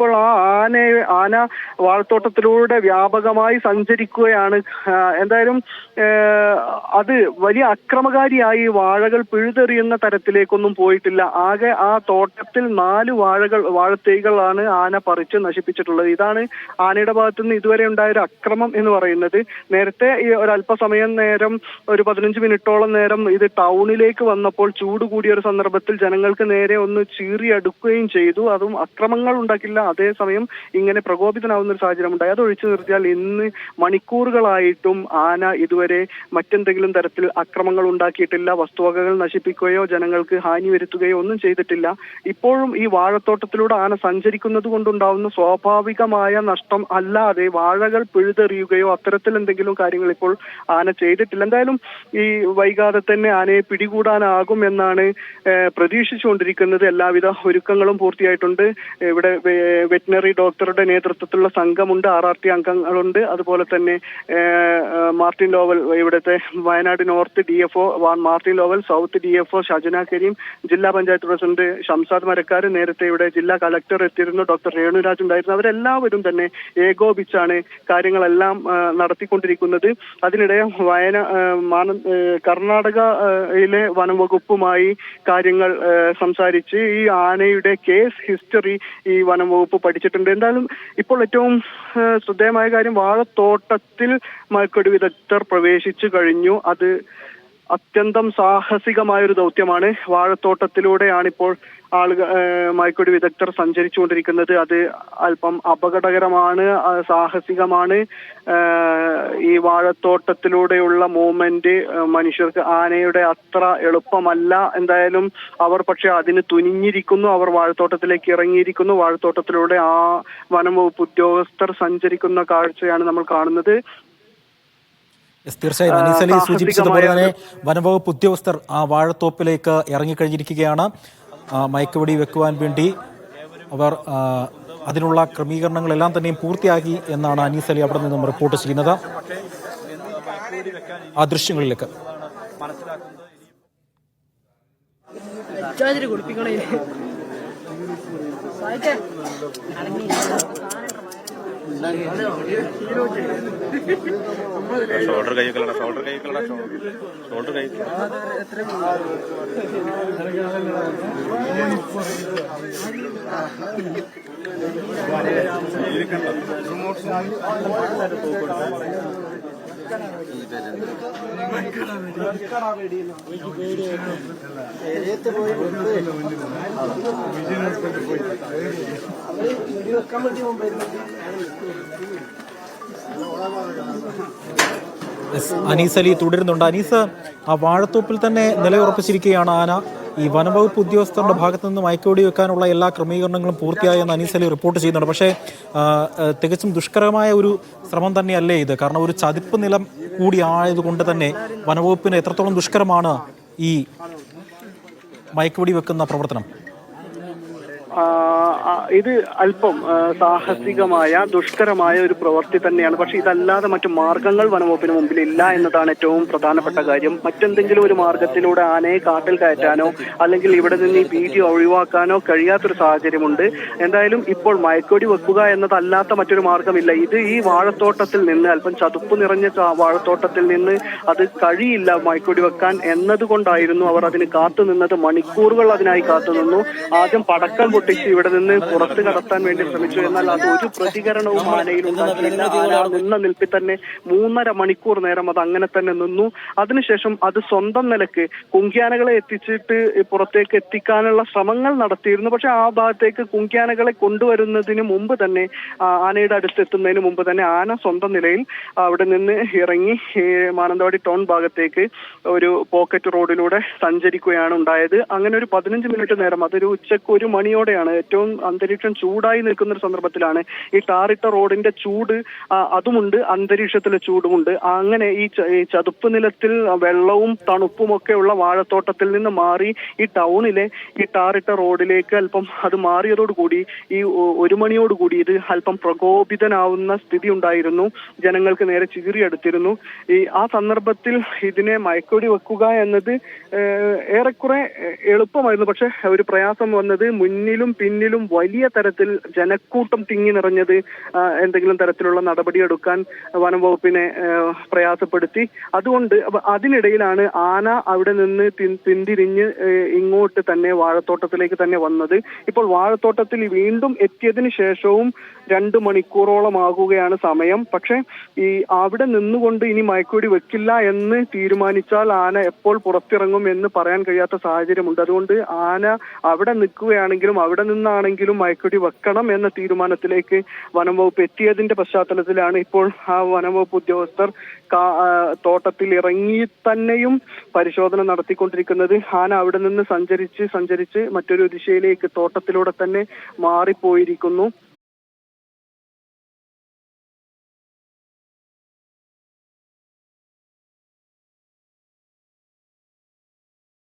ഇപ്പോൾ ആന വാഴത്തോട്ടത്തിലൂടെ വ്യാപകമായി സഞ്ചരിക്കുകയാണ്. എന്തായാലും അത് വലിയ അക്രമകാരിയായി വാഴകൾ പിഴുതെറിയുന്ന തരത്തിലേക്കൊന്നും പോയിട്ടില്ല. ആകെ ആ തോട്ടത്തിൽ 4 വാഴത്തൈകളാണ് ആന പറിച്ച് നശിപ്പിച്ചിട്ടുള്ളത്. ഇതാണ് ആനയുടെ ഭാഗത്തു നിന്ന് ഇതുവരെ ഉണ്ടായ ഒരു അക്രമം എന്ന് പറയുന്നത്. നേരത്തെ ഈ ഒരല്പസമയം നേരം, ഒരു 15 മിനിറ്റോളം നേരം ഇത് ടൗണിലേക്ക് വന്നപ്പോൾ ചൂട് കൂടിയ ഒരു സന്ദർഭത്തിൽ ജനങ്ങൾക്ക് നേരെ ഒന്ന് ചീറിയടുക്കുകയും ചെയ്തു. അതും അക്രമങ്ങൾ ഉണ്ടാക്കില്ല, അതേസമയം ഇങ്ങനെ പ്രകോപിതനാവുന്ന ഒരു സാഹചര്യം ഉണ്ടായി. അത് ഒഴിച്ചു നിർത്തിയാൽ ഇന്ന് മണിക്കൂറുകളായിട്ടും ആന ഇതുവരെ മറ്റെന്തെങ്കിലും തരത്തിൽ അക്രമങ്ങൾ ഉണ്ടാക്കിയിട്ടില്ല. വസ്തുവകകൾ നശിപ്പിക്കുകയോ ജനങ്ങൾക്ക് ഹാനി വരുത്തുകയോ ഒന്നും ചെയ്തിട്ടില്ല. ഇപ്പോഴും ഈ വാഴത്തോട്ടത്തിലൂടെ ആന സഞ്ചരിക്കുന്നത് കൊണ്ടുണ്ടാവുന്ന സ്വാഭാവികമായ നഷ്ടം അല്ലാതെ വാഴകൾ പിഴുതെറിയുകയോ അത്തരത്തിൽ എന്തെങ്കിലും കാര്യങ്ങൾ ഇപ്പോൾ ആന ചെയ്തിട്ടില്ല. എന്തായാലും ഈ വൈകാതെ തന്നെ ആനയെ പിടികൂടാനാകും എന്നാണ് പ്രതീക്ഷിച്ചുകൊണ്ടിരിക്കുന്നത്. എല്ലാവിധ ഒരുക്കങ്ങളും പൂർത്തിയായിട്ടുണ്ട്. ഇവിടെ വെറ്റിനറി ഡോക്ടറുടെ നേതൃത്വത്തിലുള്ള സംഘമുണ്ട്, RRT അംഗങ്ങളുണ്ട്. അതുപോലെ തന്നെ മാർട്ടിൻ ലോവൽ, ഇവിടുത്തെ Wayanad north DFO Martin Lowell, south DFO Shajana Kareem, ജില്ലാ പഞ്ചായത്ത് പ്രസിഡന്റ് ഷംസാദ് മരക്കാർ, നേരത്തെ ഇവിടെ ജില്ലാ കളക്ടർ എത്തിയിരുന്നു, ഡോക്ടർ രേണുരാജ് ഉണ്ടായിരുന്നു. അവരെല്ലാവരും തന്നെ ഏകോപിച്ചാണ് കാര്യങ്ങളെല്ലാം നടത്തിക്കൊണ്ടിരിക്കുന്നത്. അതിനിടെ കർണാടകയിലെ വനംവകുപ്പുമായി കാര്യങ്ങൾ സംസാരിച്ച് ഈ ആനയുടെ കേസ് ഹിസ്റ്ററി ഈ വനംവകുപ്പ് പഠിച്ചിട്ടുണ്ട്. എന്തായാലും ഇപ്പോൾ ഏറ്റവും ശ്രദ്ധേയമായ കാര്യം, വാഴത്തോട്ടത്തിൽ മയക്കുവെടി വിദഗ്ധർ പ്രവേശിച്ചു കഴിഞ്ഞു. അത് അത്യന്തം സാഹസികമായൊരു ദൗത്യമാണ്. വാഴത്തോട്ടത്തിലൂടെയാണിപ്പോൾ മയക്കുവെടി വിദഗ്ധർ സഞ്ചരിച്ചുകൊണ്ടിരിക്കുന്നത്. അത് അല്പം അപകടകരമാണ്, സാഹസികമാണ്. ഈ വാഴത്തോട്ടത്തിലൂടെയുള്ള മൂവ്മെന്റ് മനുഷ്യർക്ക്, ആനയുടെ അത്ര എളുപ്പമല്ല. എന്തായാലും അവർ പക്ഷെ അതിന് തുനിഞ്ഞിരിക്കുന്നു. അവർ വാഴത്തോട്ടത്തിലേക്ക് ഇറങ്ങിയിരിക്കുന്നു. വാഴത്തോട്ടത്തിലൂടെ ആ വനം വകുപ്പ് ഉദ്യോഗസ്ഥർ സഞ്ചരിക്കുന്ന കാഴ്ചയാണ് നമ്മൾ കാണുന്നത്. തീർച്ചയായും അനീസ് അലി സൂചിപ്പിച്ചതുപോലെ തന്നെ വനംവകുപ്പ് ഉദ്യോഗസ്ഥർ ആ വാഴത്തോപ്പിലേക്ക് ഇറങ്ങിക്കഴിഞ്ഞിരിക്കുകയാണ്. മയക്കുവെടി വെക്കുവാൻ വേണ്ടി അവർ അതിനുള്ള ക്രമീകരണങ്ങളെല്ലാം തന്നെയും പൂർത്തിയാക്കി എന്നാണ് അനീസ് അലി അവിടെ നിന്നും റിപ്പോർട്ട് ചെയ്യുന്നത്. ആ ദൃശ്യങ്ങളിലേക്ക് ഷോൾഡർ കൈ ഷോൾഡർ കൈ അനീസ് അലി തുടരുന്നുണ്ട്. അനീസ്, ആ വാഴത്തോപ്പിൽ തന്നെ നിലയുറപ്പിച്ചിരിക്കുകയാണ് ആന. ഈ വനംവകുപ്പ് ഉദ്യോഗസ്ഥരുടെ ഭാഗത്തു നിന്ന് മയക്കുവെടി വെക്കാനുള്ള എല്ലാ ക്രമീകരണങ്ങളും പൂർത്തിയായെന്ന് അനീസ് അലി റിപ്പോർട്ട് ചെയ്യുന്നുണ്ട്. പക്ഷേ തികച്ചും ദുഷ്കരമായ ഒരു ശ്രമം തന്നെയല്ലേ ഇത്? കാരണം ഒരു ചതിപ്പ് നിലം കൂടി ആയതുകൊണ്ട് തന്നെ വനംവകുപ്പിന് എത്രത്തോളം ദുഷ്കരമാണ് ഈ മയക്കുവെടി വെക്കുന്ന പ്രവർത്തനം? ഇത് അല്പം സാഹസികമായ ദുഷ്കരമായ ഒരു പ്രവൃത്തി തന്നെയാണ്. പക്ഷെ ഇതല്ലാതെ മറ്റു മാർഗങ്ങൾ വനംവകുപ്പിന് മുമ്പിൽ ഇല്ല എന്നതാണ് ഏറ്റവും പ്രധാനപ്പെട്ട കാര്യം. മറ്റെന്തെങ്കിലും ഒരു മാർഗത്തിലൂടെ ആനയെ കാട്ടിൽ കയറ്റാനോ അല്ലെങ്കിൽ ഇവിടെ നിന്ന് ഈ ഭീതി ഒഴിവാക്കാനോ കഴിയാത്തൊരു സാഹചര്യമുണ്ട്. എന്തായാലും ഇപ്പോൾ മയക്കുവെടി വെക്കുക എന്നതല്ലാത്ത മറ്റൊരു മാർഗമില്ല. ഇത് ഈ വാഴത്തോട്ടത്തിൽ നിന്ന്, അല്പം ചതുപ്പ് നിറഞ്ഞ വാഴത്തോട്ടത്തിൽ നിന്ന് അത് കഴിയില്ല മയക്കുവെടി വെക്കാൻ എന്നതുകൊണ്ടായിരുന്നു അവർ അതിന് കാത്തുനിന്നത്. മണിക്കൂറുകൾ അതിനായി കാത്തുനിന്നു. ആദ്യം പടക്കം പൊട്ടിച്ച് ഇവിടെ നിന്ന് പുറത്ത് കടത്താൻ വേണ്ടി ശ്രമിച്ചു. എന്നാൽ അത് ഒരു പ്രതികരണവും ആനയിൽ ഉണ്ടാക്കിയില്ല. ആന നിന്ന നിൽപ്പിൽ തന്നെ 3.5 മണിക്കൂർ നേരം അത് അങ്ങനെ തന്നെ നിന്നു. അതിനുശേഷം അത് സ്വന്തം നിലക്ക് കുങ്കിയാനകളെ എത്തിച്ചിട്ട് പുറത്തേക്ക് എത്തിക്കാനുള്ള ശ്രമങ്ങൾ നടത്തിയിരുന്നു. പക്ഷെ ആ ഭാഗത്തേക്ക് കുങ്കിയാനകളെ കൊണ്ടുവരുന്നതിന് മുമ്പ് തന്നെ, ആനയുടെ അടുത്തെത്തുന്നതിന് മുമ്പ് തന്നെ ആന സ്വന്തം നിലയിൽ അവിടെ നിന്ന് ഇറങ്ങി മാനന്തവാടി ടൗൺ ഭാഗത്തേക്ക് ഒരു പോക്കറ്റ് റോഡിലൂടെ സഞ്ചരിക്കുകയാണ് ഉണ്ടായത്. അങ്ങനെ ഒരു 15 മിനിറ്റ് നേരം, അതൊരു ഉച്ചക്ക് 1 മണിയോടെയാണ്, ഏറ്റവും അന്തരീക്ഷം ചൂടായി നിൽക്കുന്ന ഒരു സന്ദർഭത്തിലാണ്. ഈ ടാറിട്ട റോഡിന്റെ ചൂട് അതുമുണ്ട്, അന്തരീക്ഷത്തിലെ ചൂടുമുണ്ട്. അങ്ങനെ ഈ ചതുപ്പ് നിലത്തിൽ വെള്ളവും തണുപ്പും ഒക്കെയുള്ള വാഴത്തോട്ടത്തിൽ നിന്ന് മാറി ഈ ടൗണിലെ ഈ ടാറിട്ട റോഡിലേക്ക് അല്പം അത് മാറിയതോടുകൂടി ഈ 1 മണിയോടുകൂടി ഇത് അല്പം പ്രകോപിതനാവുന്ന സ്ഥിതി ഉണ്ടായിരുന്നു. ജനങ്ങൾക്ക് നേരെ ചീറിയെടുത്തിരുന്നു. ആ സന്ദർഭത്തിൽ ഇതിനെ മയക്കുവെടി വെക്കുക എന്നത് ഏറെക്കുറെ എളുപ്പമായിരുന്നു. പക്ഷെ ഒരു പ്രയാസം വന്നത്, മുന്നിൽ മുന്നിലും പിന്നിലും വലിയ തരത്തിൽ ജനക്കൂട്ടം തിങ്ങി നിറഞ്ഞത് എന്തെങ്കിലും തരത്തിലുള്ള നടപടിയെടുക്കാൻ വനം വകുപ്പിനെ പ്രയാസപ്പെടുത്തി. അതുകൊണ്ട് അതിനിടയിലാണ് ആന അവിടെ നിന്ന് പിന്തിരിഞ്ഞ് ഇങ്ങോട്ട് തന്നെ വാഴത്തോട്ടത്തിലേക്ക് തന്നെ വന്നത്. ഇപ്പോൾ വാഴത്തോട്ടത്തിൽ വീണ്ടും എത്തിയതിനു ശേഷവും 2 മണിക്കൂറോളം ആകുകയാണ് സമയം. പക്ഷെ ഈ അവിടെ നിന്നുകൊണ്ട് ഇനി മയക്കുവെടി വെക്കില്ല എന്ന് തീരുമാനിച്ചാൽ ആന എപ്പോൾ പുറത്തിറങ്ങും എന്ന് പറയാൻ കഴിയാത്ത സാഹചര്യമുണ്ട്. അതുകൊണ്ട് ആന അവിടെ നിൽക്കുകയാണെങ്കിലും അവിടെ നിന്നാണെങ്കിലും മയക്കുവെടി വെക്കണം എന്ന തീരുമാനത്തിലേക്ക് വനം വകുപ്പ് എത്തിയതിന്റെ പശ്ചാത്തലത്തിലാണ് ഇപ്പോൾ ആ വനം വകുപ്പ് ഉദ്യോഗസ്ഥർ തോട്ടത്തിൽ ഇറങ്ങി തന്നെയും പരിശോധന നടത്തിക്കൊണ്ടിരിക്കുന്നത്. ആന അവിടെ നിന്ന് സഞ്ചരിച്ച് മറ്റൊരു ദിശയിലേക്ക് തോട്ടത്തിലൂടെ തന്നെ മാറിപ്പോയിരിക്കുന്നു.